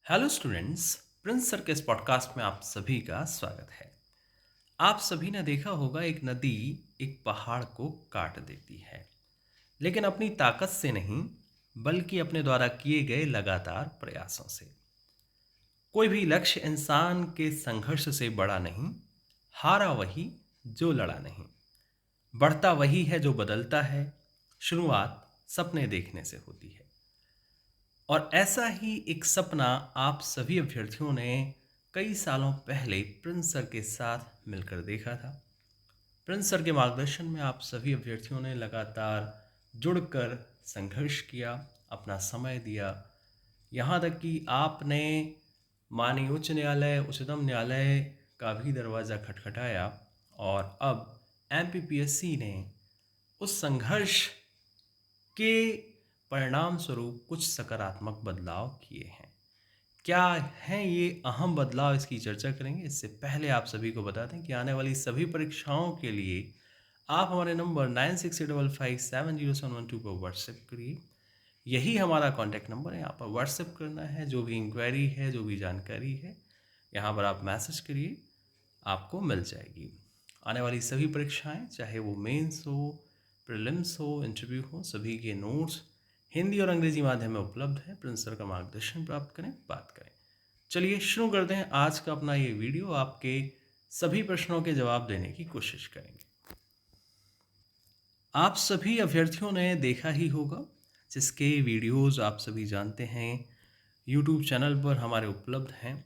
Hello students. Prince sir के इस podcast में आप सभी का स्वागत है। आप सभी ने देखा होगा एक नदी एक पहाड़ को काट देती है, लेकिन अपनी ताकत से नहीं बल्कि अपने द्वारा किए गए लगातार प्रयासों से। कोई भी लक्ष्य इंसान के संघर्ष से बड़ा नहीं। हारा वही जो लड़ा नहीं। बढ़ता वही है जो बदलता है। शुरुआत सपने देखने से होती है। और ऐसा ही एक सपना आप सभी अभ्यर्थियों ने कई सालों पहले प्रिंस सर के साथ मिलकर देखा था। प्रिंस सर के मार्गदर्शन में आप सभी अभ्यर्थियों ने लगातार जुड़कर संघर्ष किया, अपना समय दिया। यहाँ तक कि आपने माननीय उच्च न्यायालय, उच्चतम न्यायालय का भी दरवाज़ा खटखटाया और अब एमपीपीएससी ने उस संघर्ष के परिणाम स्वरूप कुछ सकारात्मक बदलाव किए हैं। क्या हैं ये अहम बदलाव, इसकी चर्चा करेंगे। इससे पहले आप सभी को बता दें कि आने वाली सभी परीक्षाओं के लिए आप हमारे नंबर 9685570712 पर व्हाट्सएप करिए। यही हमारा कॉन्टैक्ट नंबर है। यहाँ पर व्हाट्सएप करना है, जो भी इंक्वायरी है, जो भी जानकारी है, यहाँ पर आप मैसेज करिए, आपको मिल जाएगी। आने वाली सभी परीक्षाएं, चाहे वो मेंस हो, प्रीलिम्स हो, इंटरव्यू हो, सभी के नोट्स हिंदी और अंग्रेजी माध्यम में उपलब्ध है। प्रिंस सर का मार्गदर्शन प्राप्त करें, बात करें। चलिए शुरू करते हैं आज का अपना ये वीडियो। आपके सभी प्रश्नों के जवाब देने की कोशिश करेंगे। आप सभी अभ्यर्थियों ने देखा ही होगा, जिसके वीडियोस आप सभी जानते हैं यूट्यूब चैनल पर हमारे उपलब्ध हैं।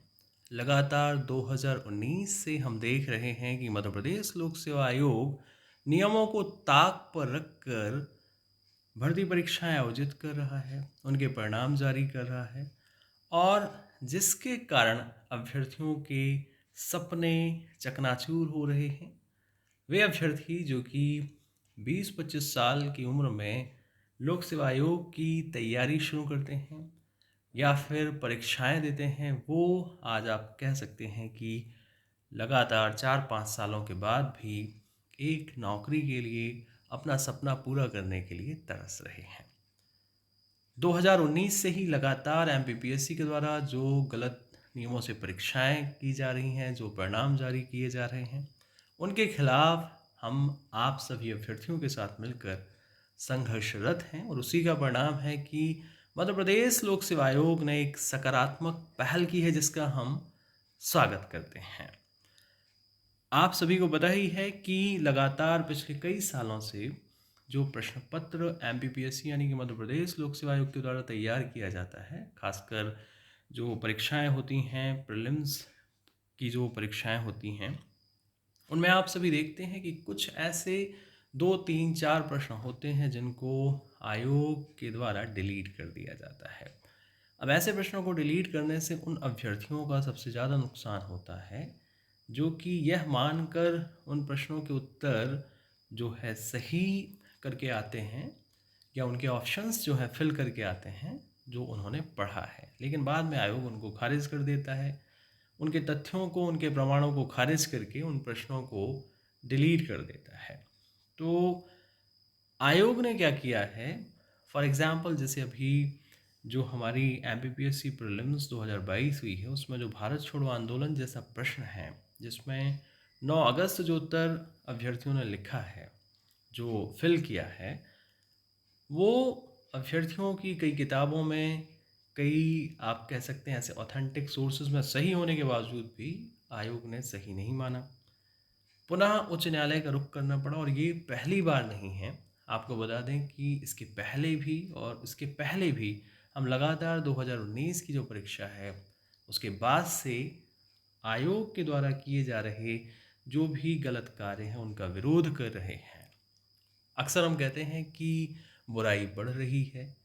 लगातार 2019 से हम देख रहे हैं कि मध्य प्रदेश लोक सेवा आयोग नियमों को ताक पर रखकर भर्ती परीक्षाएं आयोजित कर रहा है, उनके परिणाम जारी कर रहा है, और जिसके कारण अभ्यर्थियों के सपने चकनाचूर हो रहे हैं। वे अभ्यर्थी जो कि 20-25 साल की उम्र में लोक सेवा आयोग की तैयारी शुरू करते हैं या फिर परीक्षाएं देते हैं, वो आज आप कह सकते हैं कि लगातार 4-5 सालों के बाद भी एक नौकरी के लिए, अपना सपना पूरा करने के लिए तरस रहे हैं। 2019 से ही लगातार एमपीपीएससी के द्वारा जो गलत नियमों से परीक्षाएं की जा रही हैं, जो परिणाम जारी किए जा रहे हैं, उनके खिलाफ हम आप सभी अभ्यर्थियों के साथ मिलकर संघर्षरत हैं। और उसी का परिणाम है कि मध्य प्रदेश लोक सेवा आयोग ने एक सकारात्मक पहल की है, जिसका हम स्वागत करते हैं। आप सभी को पता ही है कि लगातार पिछले कई सालों से जो प्रश्न पत्र एमपीपीएससी यानी कि मध्य प्रदेश लोक सेवा आयोग के द्वारा तैयार किया जाता है, खासकर जो परीक्षाएं होती हैं, प्रीलिम्स की जो परीक्षाएं होती हैं, उनमें आप सभी देखते हैं कि कुछ ऐसे 2-3-4 प्रश्न होते हैं जिनको आयोग के द्वारा डिलीट कर दिया जाता है। अब ऐसे प्रश्नों को डिलीट करने से उन अभ्यर्थियों का सबसे ज़्यादा नुकसान होता है जो कि यह मानकर उन प्रश्नों के उत्तर जो है सही करके आते हैं, या उनके ऑप्शंस जो है फिल करके आते हैं जो उन्होंने पढ़ा है, लेकिन बाद में आयोग उनको खारिज कर देता है। उनके तथ्यों को, उनके प्रमाणों को खारिज करके उन प्रश्नों को डिलीट कर देता है। तो आयोग ने क्या किया है, फॉर एग्जांपल जैसे अभी जो हमारी एमपीपीएससी प्रीलिम्स 2022 हुई है, उसमें जो भारत छोड़ो आंदोलन जैसा प्रश्न है, जिसमें 9 अगस्त जो उत्तर अभ्यर्थियों ने लिखा है, जो फिल किया है, वो अभ्यर्थियों की कई किताबों में, कई आप कह सकते हैं ऐसे ऑथेंटिक सोर्सेज में सही होने के बावजूद भी आयोग ने सही नहीं माना। पुनः उच्च न्यायालय का रुख करना पड़ा, और ये पहली बार नहीं है। आपको बता दें कि इसके पहले भी और इसके पहले भी हम लगातार 2019 की जो परीक्षा है, उसके बाद से आयोग के द्वारा किए जा रहे जो भी गलत कार्य हैं उनका विरोध कर रहे हैं। अक्सर हम कहते हैं कि बुराई बढ़ रही है।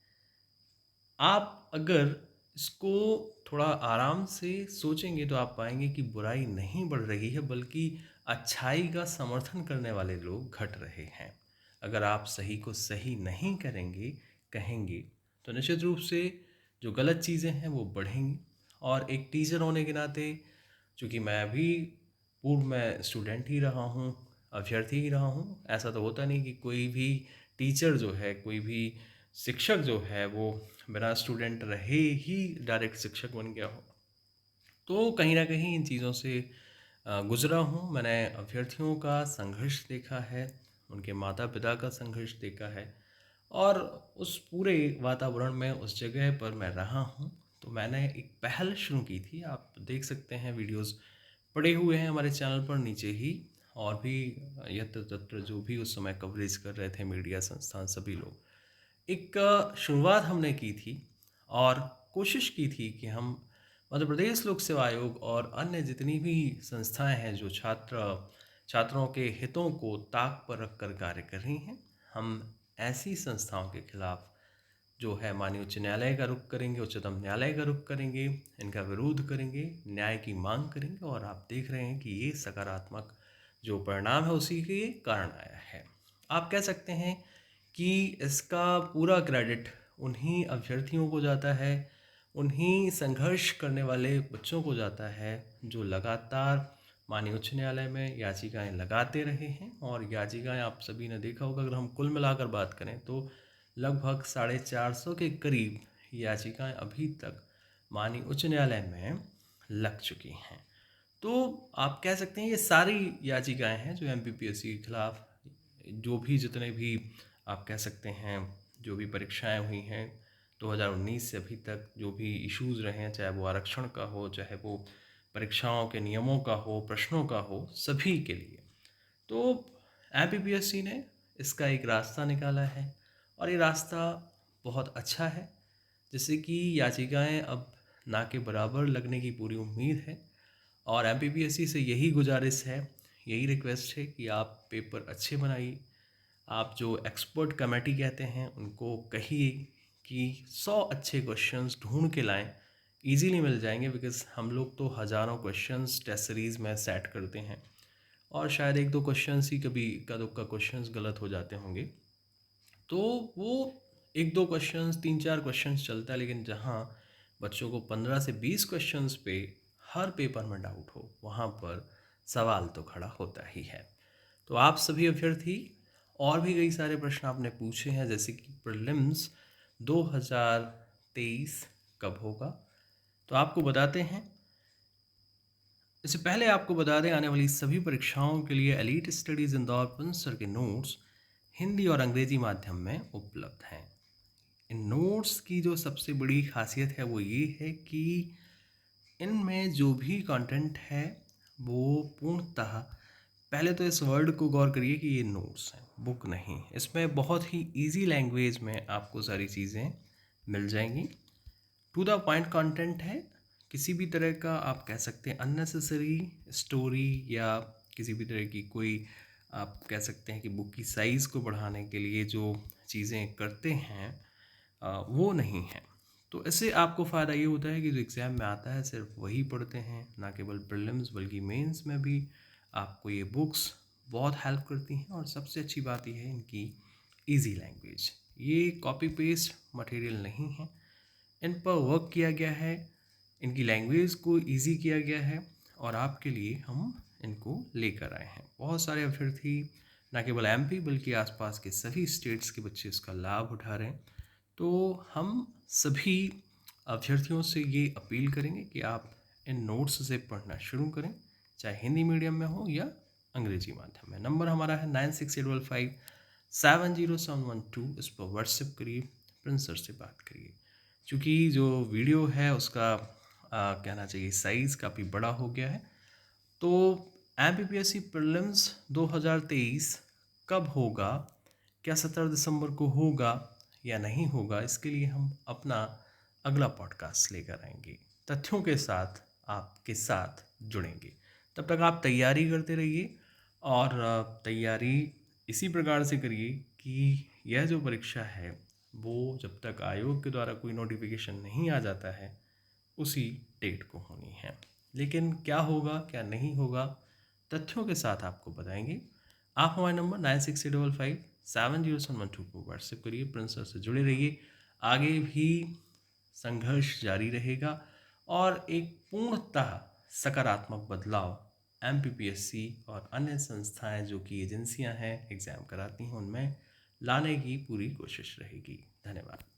आप अगर इसको थोड़ा आराम से सोचेंगे तो आप पाएंगे कि बुराई नहीं बढ़ रही है, बल्कि अच्छाई का समर्थन करने वाले लोग घट रहे हैं। अगर आप सही को सही नहीं करेंगे, कहेंगे, तो निश्चित रूप से जो गलत चीज़ें हैं वो बढ़ेंगी। और एक टीचर होने के नाते, चूँकि मैं भी पूर्व में स्टूडेंट ही रहा हूँ, अभ्यर्थी ही रहा हूँ, ऐसा तो होता नहीं कि कोई भी टीचर जो है, कोई भी शिक्षक जो है वो बिना स्टूडेंट रहे ही डायरेक्ट शिक्षक बन गया हो। तो कहीं न कहीं इन चीज़ों से गुज़रा हूँ। मैंने अभ्यर्थियों का संघर्ष देखा है, उनके माता-पिता का संघर्ष देखा है और उस पूरे वातावरण में, उस जगह पर मैं रहा हूँ। तो मैंने एक पहल शुरू की थी, आप देख सकते हैं वीडियोज़ पड़े हुए हैं हमारे चैनल पर नीचे ही, और भी यत्र-तत्र जो भी उस समय कवरेज कर रहे थे मीडिया संस्थान सभी लोग। एक शुरुआत हमने की थी और कोशिश की थी कि हम मध्य प्रदेश लोक सेवा आयोग और अन्य जितनी भी संस्थाएं हैं जो छात्रों के हितों को ताक पर रखकर कार्य कर रही हैं, हम ऐसी संस्थाओं के खिलाफ जो है माननीय उच्च न्यायालय का रुख करेंगे, उच्चतम न्यायालय का रुख करेंगे, इनका विरोध करेंगे, न्याय की मांग करेंगे। और आप देख रहे हैं कि ये सकारात्मक जो परिणाम है उसी के कारण आया है। आप कह सकते हैं कि इसका पूरा क्रेडिट उन्हीं अभ्यर्थियों को जाता है, उन्हीं संघर्ष करने वाले बच्चों को जाता है जो लगातार माननीय उच्च न्यायालय में याचिकाएं लगाते रहे हैं। और याचिकाएं आप सभी ने देखा होगा, अगर हम कुल मिलाकर बात करें तो लगभग 450 के करीब याचिकाएं अभी तक माननीय उच्च न्यायालय में लग चुकी हैं। तो आप कह सकते हैं ये सारी याचिकाएं हैं जो एमपीपीएससी के खिलाफ, जो भी जितने भी आप कह सकते हैं जो भी परीक्षाएं हुई हैं 2019 से अभी तक, जो भी इश्यूज़ रहे हैं, चाहे वो आरक्षण का हो, चाहे वो परीक्षाओं के नियमों का हो, प्रश्नों का हो, सभी के लिए। तो एमपीपीएससी ने इसका एक रास्ता निकाला है और ये रास्ता बहुत अच्छा है, जिससे कि याचिकाएं अब ना के बराबर लगने की पूरी उम्मीद है। और एमपीपीएससी से यही गुजारिश है, यही रिक्वेस्ट है कि आप पेपर अच्छे बनाइए। आप जो एक्सपर्ट कमेटी कहते हैं उनको कहिए कि 100 अच्छे क्वेश्चंस ढूंढ के लाएं। इजीली मिल जाएंगे, बिकॉज़ हम लोग तो हज़ारों क्वेश्चंस टेस्ट सीरीज़ में सेट करते हैं और शायद एक दो क्वेश्चंस ही कभी इक्का दुक्का क्वेश्चंस गलत हो जाते होंगे। तो वो एक दो क्वेश्चंस, तीन चार क्वेश्चंस चलता है, लेकिन जहाँ बच्चों को 15 से 20 क्वेश्चंस पे हर पेपर में डाउट हो, वहाँ पर सवाल तो खड़ा होता ही है। तो आप सभी अभ्यर्थी, और भी कई सारे प्रश्न आपने पूछे हैं, जैसे कि प्रीलिम्स 2023 कब होगा, तो आपको बताते हैं। इससे पहले आपको बता दें, आने वाली सभी परीक्षाओं के लिए एलीट स्टडीज़ इंदौर प्रिंसर के नोट्स हिंदी और अंग्रेजी माध्यम में उपलब्ध हैं। इन नोट्स की जो सबसे बड़ी खासियत है वो ये है कि इनमें जो भी कंटेंट है वो पूर्णतः, पहले तो इस वर्ड को गौर करिए कि ये नोट्स हैं, बुक नहीं। इसमें बहुत ही इजी लैंग्वेज में आपको सारी चीज़ें मिल जाएंगी। टू द पॉइंट कंटेंट है, किसी भी तरह का आप कह सकते हैं अननेसेसरी स्टोरी या किसी भी तरह की कोई, आप कह सकते हैं कि बुक की साइज़ को बढ़ाने के लिए जो चीज़ें करते हैं वो नहीं है। तो इससे आपको फ़ायदा ये होता है कि जो एग्ज़ाम में आता है सिर्फ वही पढ़ते हैं, ना केवल प्रीलिम्स बल्कि मेंस में भी आपको ये बुक्स बहुत हेल्प करती हैं। और सबसे अच्छी बात ये है इनकी इजी लैंग्वेज, ये कॉपी पेस्ट मटेरियल नहीं है, इन पर वर्क किया गया है, इनकी लैंग्वेज को इजी किया गया है और आपके लिए हम इनको लेकर आए हैं। बहुत सारे अभ्यर्थी न केवल एमपी बल्कि आसपास के सभी स्टेट्स के बच्चे इसका लाभ उठा रहे हैं। तो हम सभी अभ्यर्थियों से ये अपील करेंगे कि आप इन नोट्स से पढ़ना शुरू करें, चाहे हिंदी मीडियम में हो या अंग्रेजी माध्यम में। नंबर हमारा है 9685570712, इस पर व्हाट्सएप करिए, प्रिंस सर से बात करिए। क्योंकि जो वीडियो है उसका कहना चाहिए साइज़ काफ़ी बड़ा हो गया है। तो एमपीपीएससी प्रीलिम्स 2023 कब होगा, क्या 17 दिसंबर को होगा या नहीं होगा, इसके लिए हम अपना अगला पॉडकास्ट लेकर आएंगे, तथ्यों के साथ आपके साथ जुड़ेंगे। तब तक आप तैयारी करते रहिए और तैयारी इसी प्रकार से करिए कि यह जो परीक्षा है वो जब तक आयोग के द्वारा कोई नोटिफिकेशन नहीं आ जाता है उसी डेट को होनी है। लेकिन क्या होगा क्या नहीं होगा, तथ्यों के साथ आपको बताएंगे। आप हमारे नंबर 9685570712 को व्हाट्सएप करिए, प्रिंस सर से जुड़े रहिए। आगे भी संघर्ष जारी रहेगा और एक पूर्णतः सकारात्मक बदलाव एमपीपीएससी और अन्य संस्थाएं जो कि एजेंसियां हैं एग्ज़ाम कराती हैं उनमें लाने की पूरी कोशिश रहेगी। धन्यवाद।